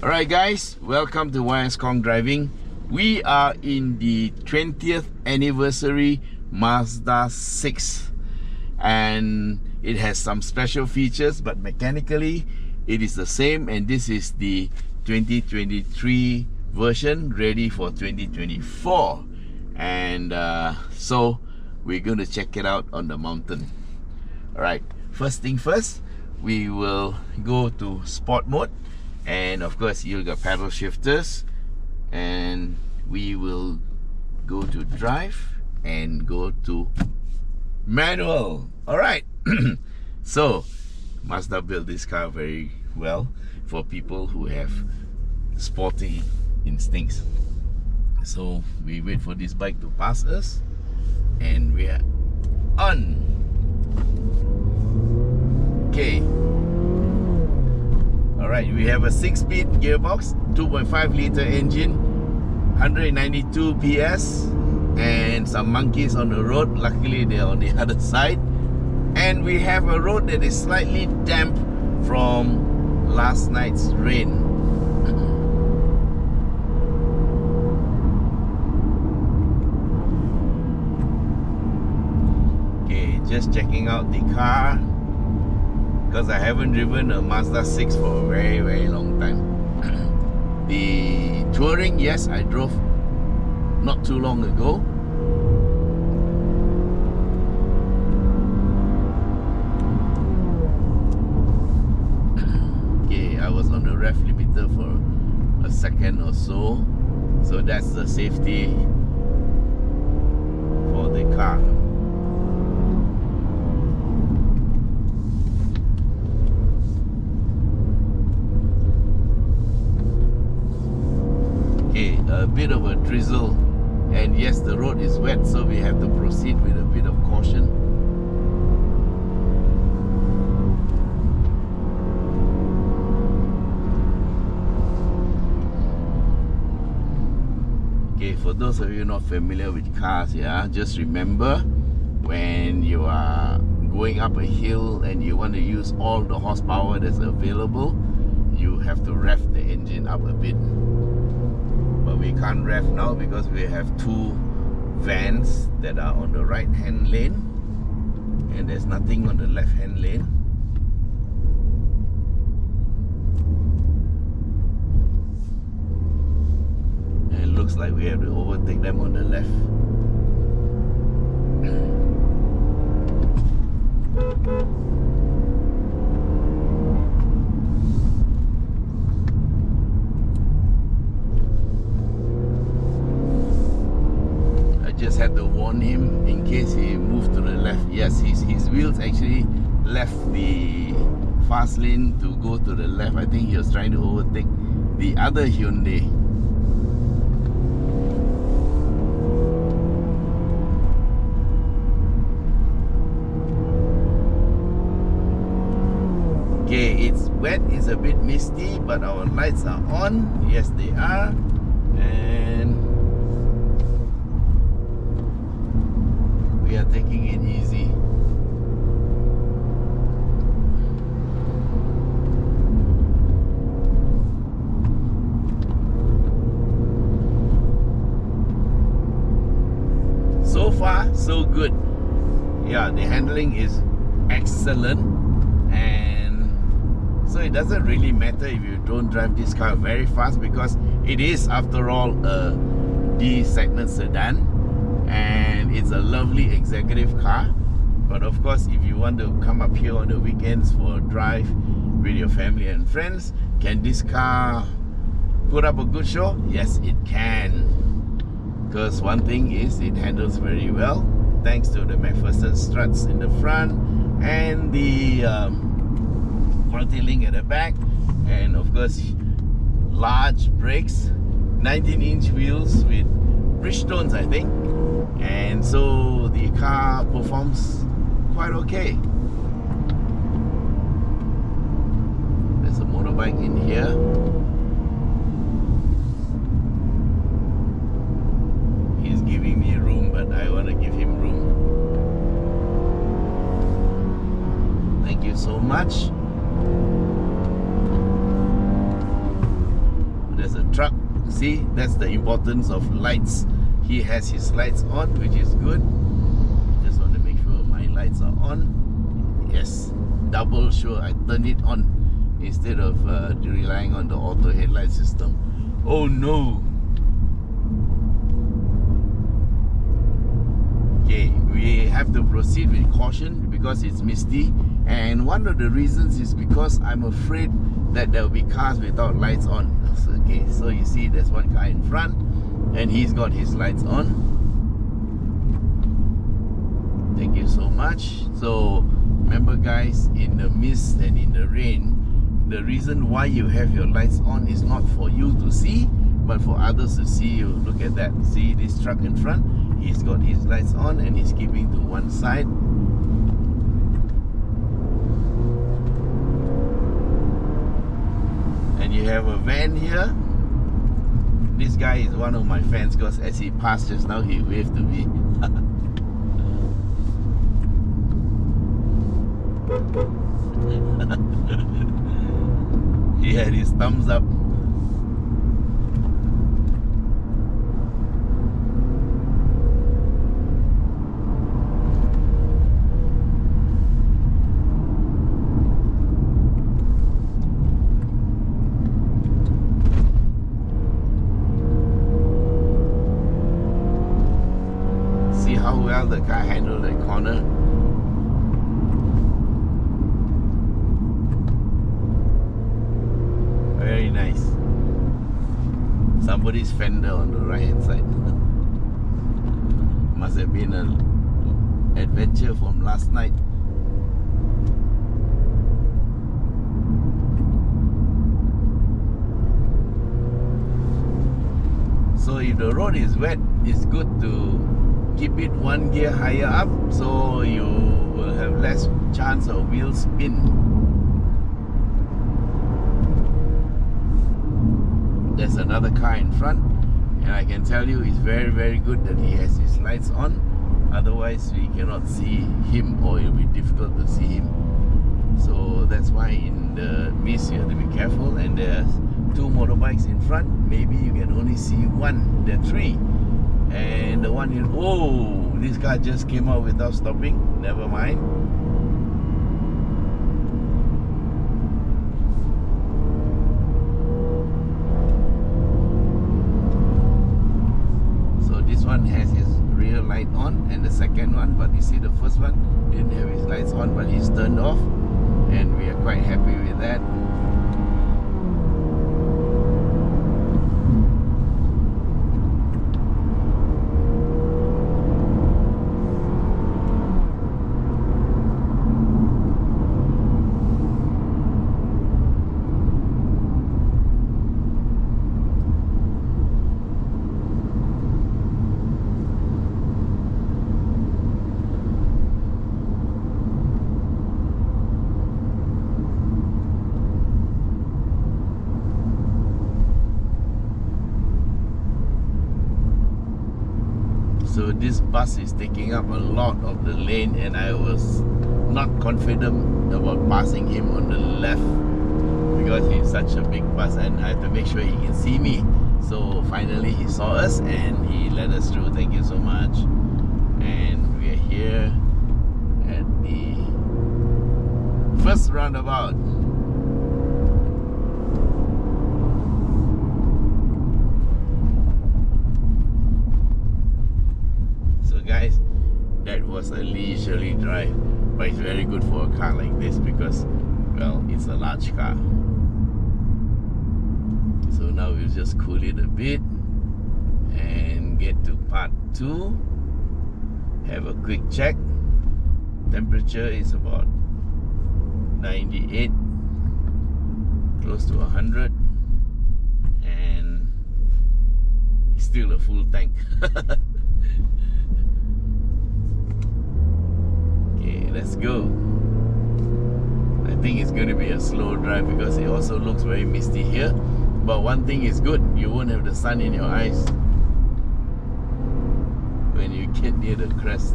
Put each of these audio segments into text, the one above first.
Alright guys, welcome to YS Khong Driving. We are in the 20th anniversary Mazda 6 and it has some special features, but mechanically it is the same, and this is the 2023 version ready for 2024, and so we're going to check it out on the mountain. Alright, first thing first, we will go to sport mode, and of course you'll got paddle shifters, and we will go to drive and go to manual. Alright, so Mazda built this car very well for people who have sporty instincts. So we wait for this bike to pass us, and we are on. Okay. Alright, we have a 6-speed gearbox, 2.5 liter engine, 192 PS, and some monkeys on the road. Luckily they're on the other side, and we have a road that is slightly damp from last night's rain. Okay, just checking out the car, because I haven't driven a Mazda 6 for a very long time. The Touring, yes, I drove not too long ago. Okay, I was on the ref limiter for a second or so, so that's the safety for the car. A bit of a drizzle, and yes, the road is wet, so we have to proceed with a bit of caution. Okay, for those of you not familiar with cars, yeah, just remember, when you are going up a hill and you want to use all the horsepower that's available, you have to rev the engine up a bit. But we can't rev now because we have two vans that are on the right hand lane, and there's nothing on the left hand lane. And it looks like we have to overtake them on the left. Just had to warn him in case he moved to the left. Yes, his wheels actually left the fast lane to go to the left. I think he was trying to overtake the other Hyundai. Okay, it's wet, it's a bit misty, but our lights are on. Yes, they are. And we are taking it easy. So far, so good. Yeah, the handling is excellent, and so it doesn't really matter if you don't drive this car very fast, because it is, after all, a D segment sedan, and it's a lovely executive car. But of course, if you want to come up here on the weekends for a drive with your family and friends, can this car put up a good show? Yes, it can. Because one thing is, it handles very well, thanks to the McPherson struts in the front and the multi-link at the back, and of course large brakes, 19-inch wheels with Bridgestones, I think. And so the car performs quite okay. There's a motorbike in here. He's giving me room, but I want to give him room. Thank you so much. truck. See, that's the importance of lights. He has his lights on, which is good. Just want to make sure my lights are on. Yes, double sure I turn it on instead of relying on the auto headlight system. Oh no! Okay, we have to proceed with caution because it's misty, and one of the reasons is because I'm afraid that there will be cars without lights on. Okay, so you see there's one car in front and he's got his lights on. Thank you so much. So remember guys, in the mist and in the rain, the reason why you have your lights on is not for you to see, but for others to see you. Look at that. See this truck in front? He's got his lights on and he's keeping to one side. And you have a van here. This guy is one of my fans because as he passed just now, he waved to me. He had his thumbs up. See how well the car handled that corner. Very nice. Somebody's fender on the right hand side. Must have been an adventure from last night. So if the road is wet, it's good to keep it one gear higher up so you will have less chance of wheel spin. There's another car in front, and I can tell you it's very, very good that he has his lights on. Otherwise we cannot see him, or it'll be difficult to see him. So that's why in the mist you have to be careful. And there's two motorbikes in front. Maybe you can only see one. There are three, and the one in, oh, this car just came out without stopping. Never mind. One has his rear light on and the second one, but you see the first one didn't have his lights on, but he's turned off, and we are quite happy with that. So this bus is taking up a lot of the lane, and I was not confident about passing him on the left because he's such a big bus and I have to make sure he can see me. So finally he saw us and he let us through. Thank you so much. And we are here at the first roundabout. Guys, that was a leisurely drive, but it's very good for a car like this because, well, it's a large car. So now we'll just cool it a bit and get to part 2. Have a quick check. Temperature is about 98, close to 100, and still a full tank. Let's go. I think it's going to be a slow drive because it also looks very misty here. But one thing is good, you won't have the sun in your eyes when you get near the crest.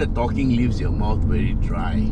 the talking leaves your mouth very dry.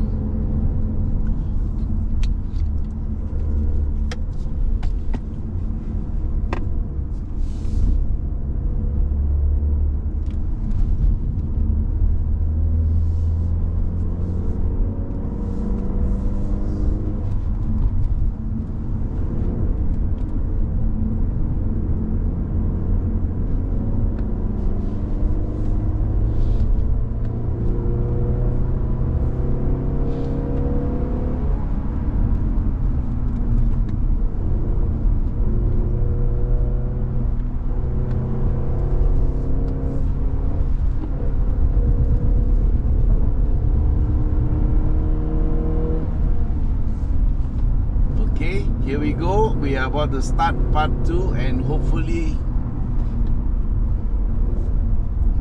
Here we go. We are about to start part 2, and hopefully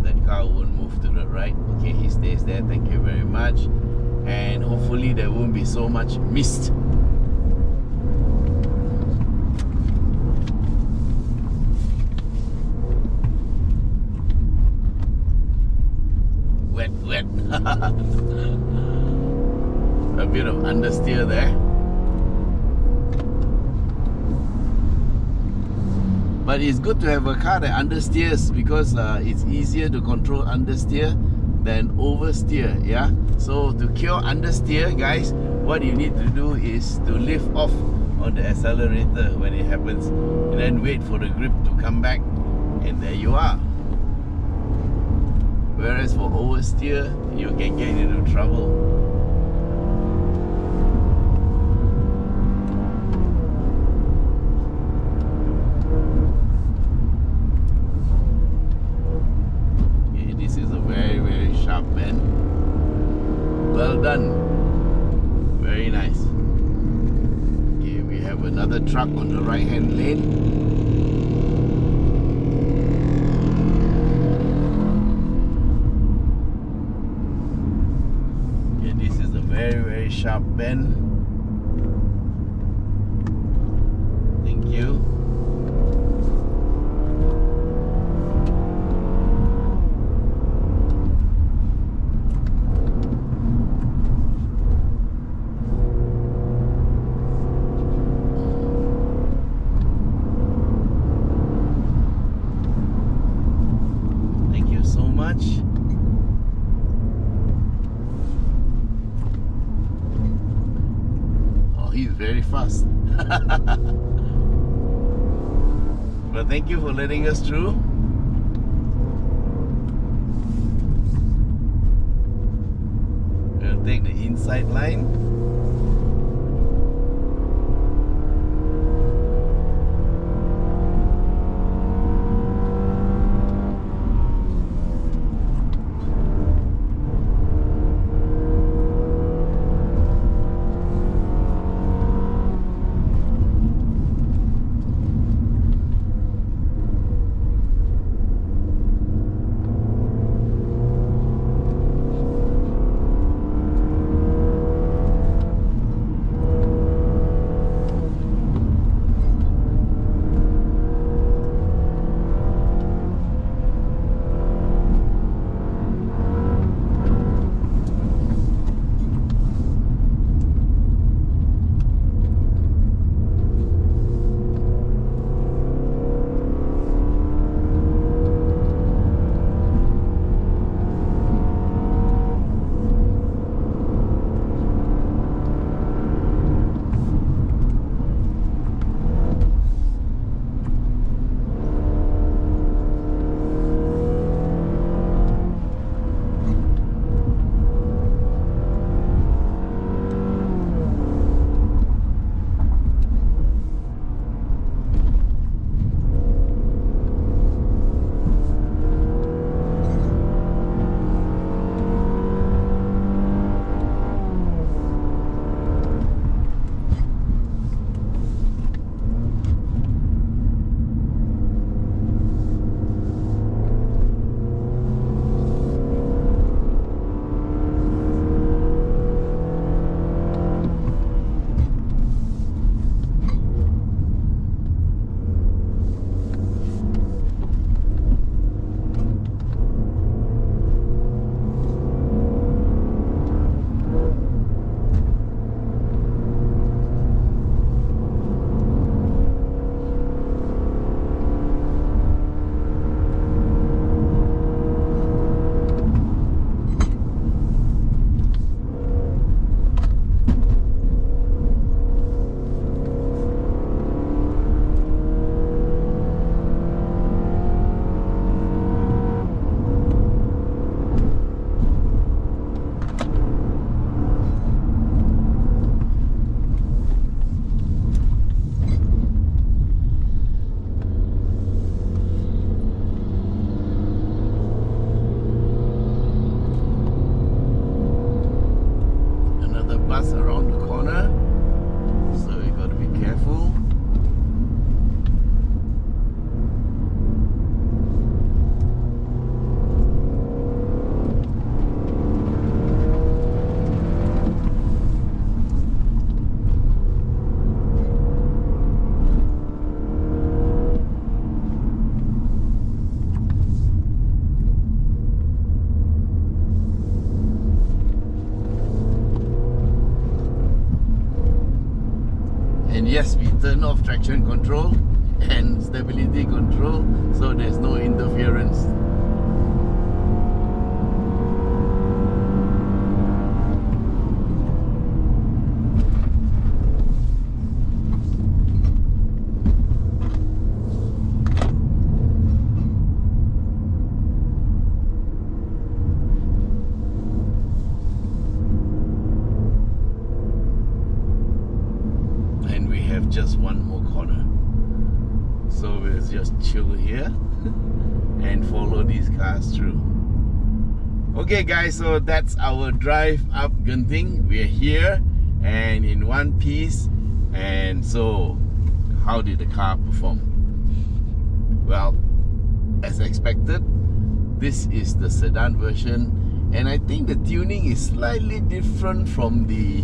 that car won't move to the right. Okay, he stays there. Thank you very much. And hopefully there won't be so much mist. Wet. A bit of understeer there. But it's good to have a car that understeers, because it's easier to control understeer than oversteer, yeah? So to cure understeer, guys, what you need to do is to lift off on the accelerator when it happens, and then wait for the grip to come back, and there you are. Whereas for oversteer, you can get into trouble. Bend. Well done. Very nice. Okay, we have another truck on the right hand lane. Okay, this is a very sharp bend. Thank you. Oh, he's very fast. But thank you for letting us through. We'll take the inside line. cars around the corner, so we got to be careful. And yes, we turn off traction control and stability control, so there's no interference. Just one more corner, so we'll just chill here and follow these cars through. Okay guys, so that's our drive up Genting. We're here and in one piece. And so how did the car perform? Well, as expected, this is the sedan version, and I think the tuning is slightly different from the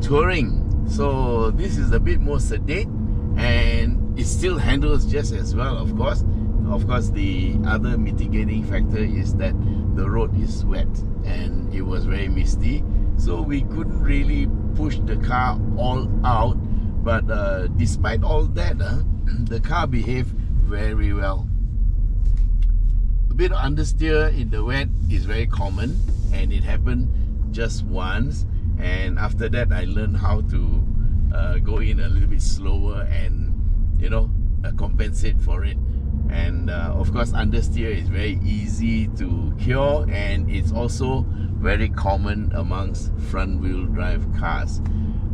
touring. So this is a bit more sedate, and it still handles just as well, of course. Of course, the other mitigating factor is that the road is wet and it was very misty, so we couldn't really push the car all out. But despite all that, the car behaved very well. A bit of understeer in the wet is very common, and it happened just once. And after that, I learned how to go in a little bit slower and, you know, compensate for it. And of course, understeer is very easy to cure, and it's also very common amongst front wheel drive cars.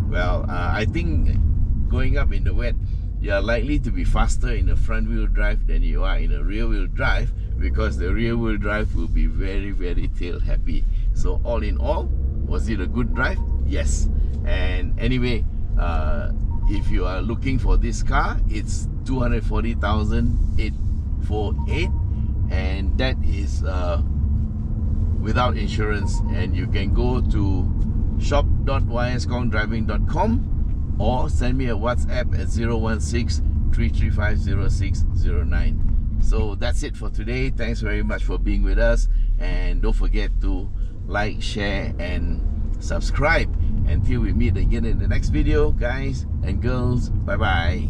Well, I think going up in the wet, you are likely to be faster in a front wheel drive than you are in a rear wheel drive, because the rear wheel drive will be very, very tail happy. So all in all, was it a good drive? Yes. And anyway, if you are looking for this car, it's 240,848, and that is without insurance. And you can go to shop.yskhongdriving.com or send me a WhatsApp at 016-335-0609. So that's it for today. Thanks very much for being with us, and don't forget to like, share and subscribe. Until we meet again in the next video, guys and girls, bye bye.